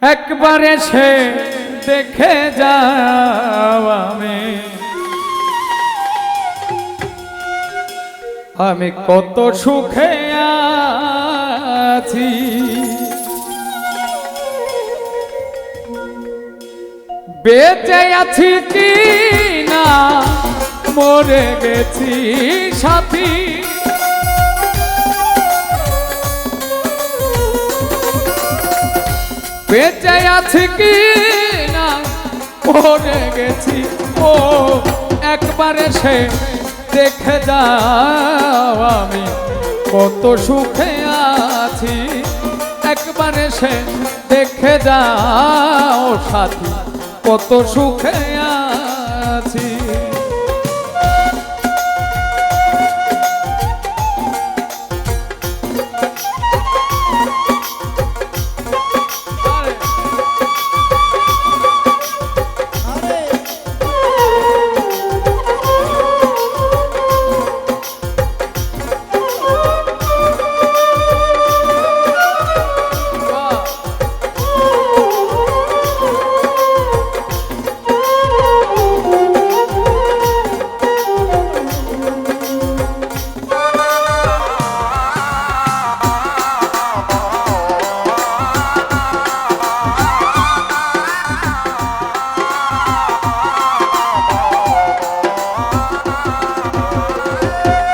একবার এসে দেখে যাও আমি কত সুখে আছি। বেঁচে আছি কি না মরে গেছি সাথী, বেঁচে আছি কি না মরে গেছি। ও একবার এসে দেখে যাও আমি কত সুখে আছি। একবার এসে দেখে যাও সাথী কত সুখে আছি।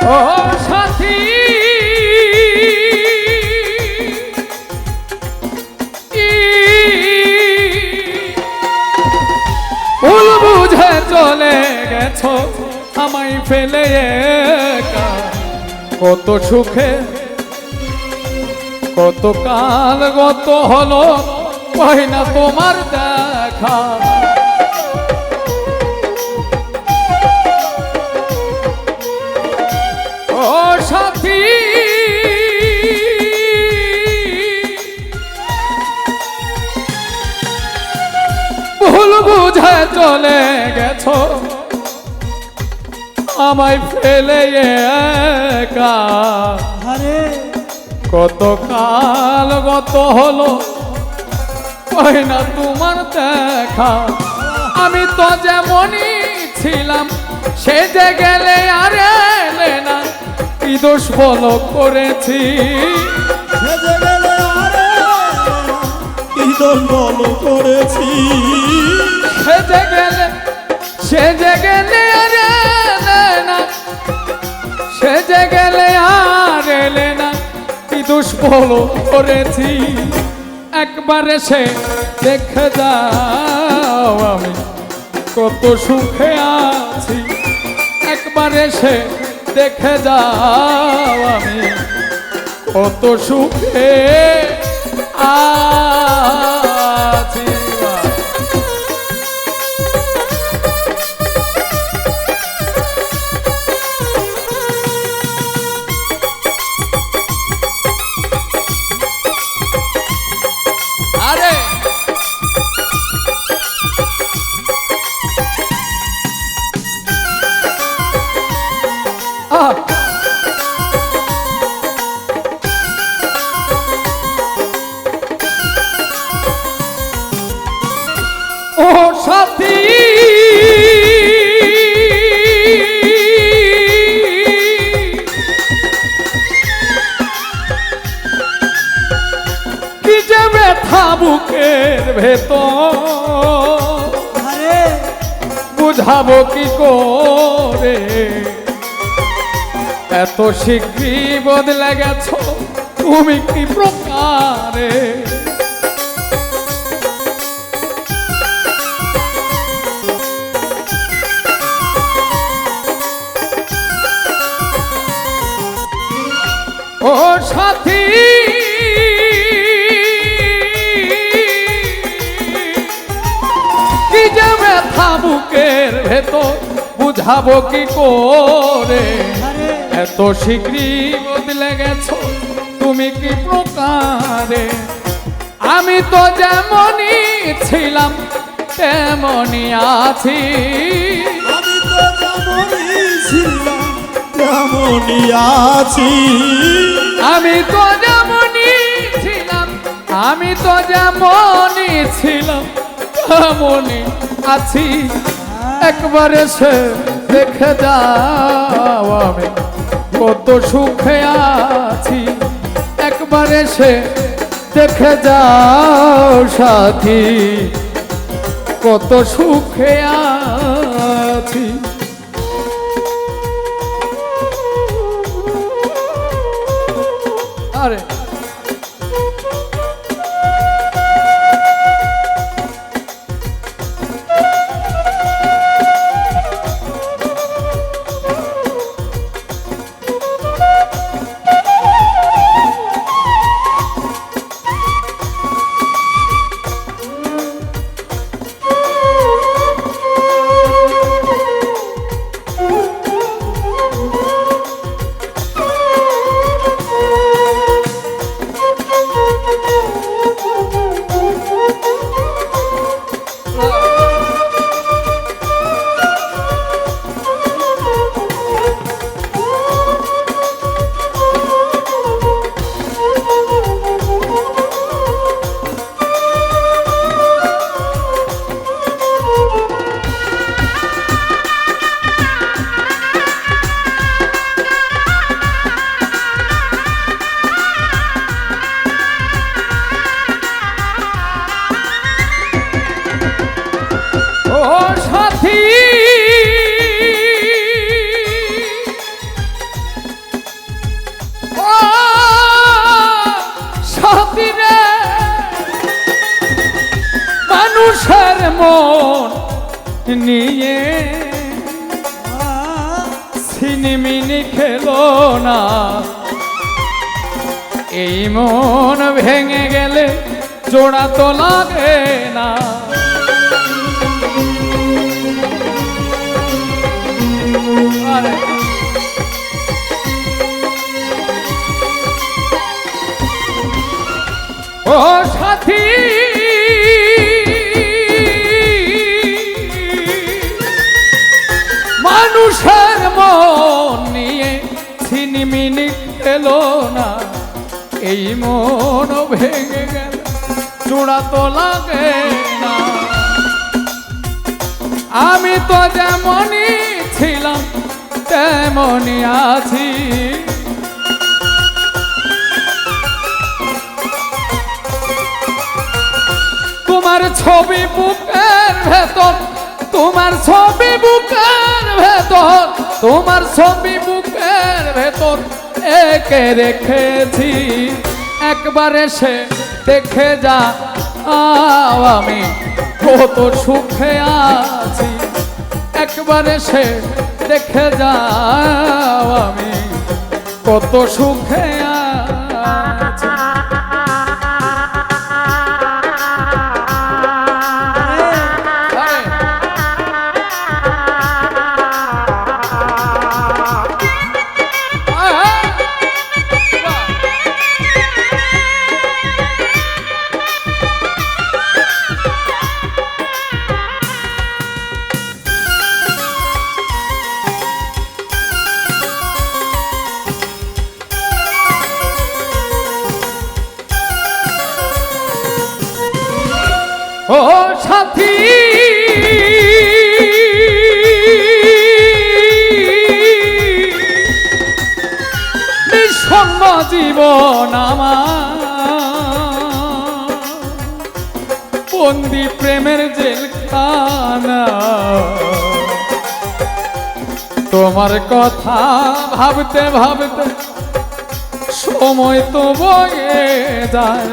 ও সাথী ভুল বুঝে চলে গেছো আমায় ফেলে একা। কত সুখে কত কাল গত হলো পাই না তোমার দেখা। ও সাথী ভুল বুঝে চলে গেছো আমায় ফেলে একা। কত কাল গত হলো পাই না তোমার দেখা। আমি তো যেমনই ছিলাম সে যে গেলে আর এলে না, কি দোষ বলো করেছি, কি দোষ বলো করেছি। সে যে গেলে আর এলে না, সে যে গেলে আর এলে না, কি দোষ বলো করেছি। একবার এসে দেখে যাও আমি কত সুখে আছি। একবার এসে দেখে যাও আমি কত সুখে আছি। আরে ও সাথী কি যে ব্যথা বুকের ভেতর বুঝাবো কি করে। এত শীঘ্রই বদলে গেছো তুমি কি প্রকারে। ও সাথী কি যে ব্যথা বুকের ভেতর বুঝাবো কি করে। এত শীঘ্রই বদলে গেছো তুমি কি প্রকারে। আমি তো যেমনই ছিলাম তেমনই আছি। আমি তো যেমনই ছিলাম তেমনই আছি। আমি তো যেমনই ছিলাম আমি তো যেমনই ছিলাম তেমনই আছি, একবার এসে দেখে যাও আমি কত সুখে আছি। একবার এসে দেখে যাও সাথী কত সুখে আছি। আরে মানুষের মন নিয়ে সিনেমিনি খেলো না, এই মন ভেঙে গেলে জোড়া তো লাগে না। ও সাথী মানুষের মন নিয়ে ছিনিমিনি খেলো না, এই মন ভেঙে গেল জোড়া তো লাগে না। আমি তো যেমনই ছিলাম তেমনই আছি, তোমার ছবি বুকের ভেতর, তোমার ছবি বুকের ভেতর, তোমার ছবি বুকের ভেতর একে রেখেছি। একবার এসে দেখে যা আমি কত সুখে আছি। একবার এসে দেখে যাও আমি কত সুখে আছি। ও সাথী নিঃসঙ্গ জীবন আমার, বন্দি প্রেমের জেলখানা। তোমার কথা ভাবতে ভাবতে সময় তো বয়ে যায়।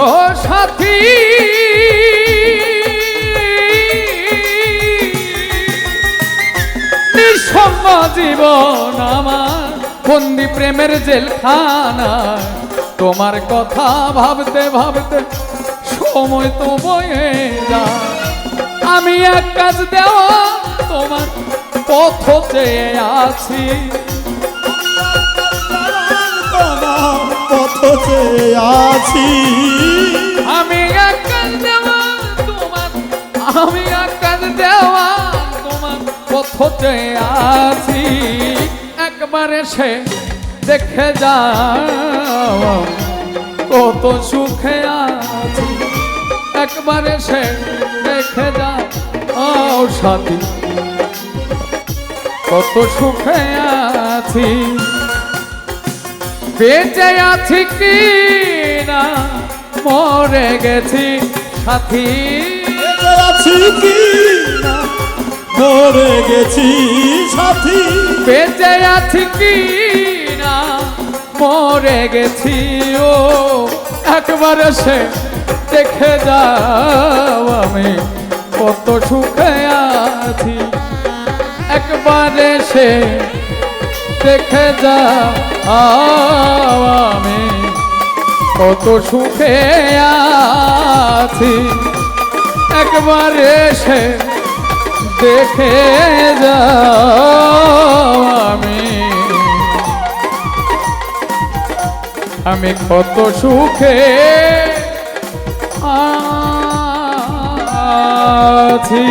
ও সাথী নিঃসঙ্গ জীবন আমার, বন্দি প্রেমের জেলখানা। তোমার কথা ভাবতে ভাবতে সময় তো বয়ে যায়। আমি এক কাজ দেওয়া তোমার পথ চেয়ে আছি, পথ চেয়ে আছি। আমি এক কাজ দেওয়া তোমার আমি আকাশ দেওয়া তোমার পথতে আছি, একবার এসে দেখে যাও কত সুখে আছি, একবার এসে দেখে যাও সাথী কত সুখে আছি। বেঁচে আছি কি না মরে গেছি সাথী, বেঁচে আছি কি না মরে গেছি সাথী, বেঁচে আছি কি না মরে গেছি, ও একবার সে দেখে যাও আমি কত সুখে আছি, একবার সে দেখে যাও আমি কত সুখে আছি, একবার এসে দেখে যাও আমি কত সুখে আছি।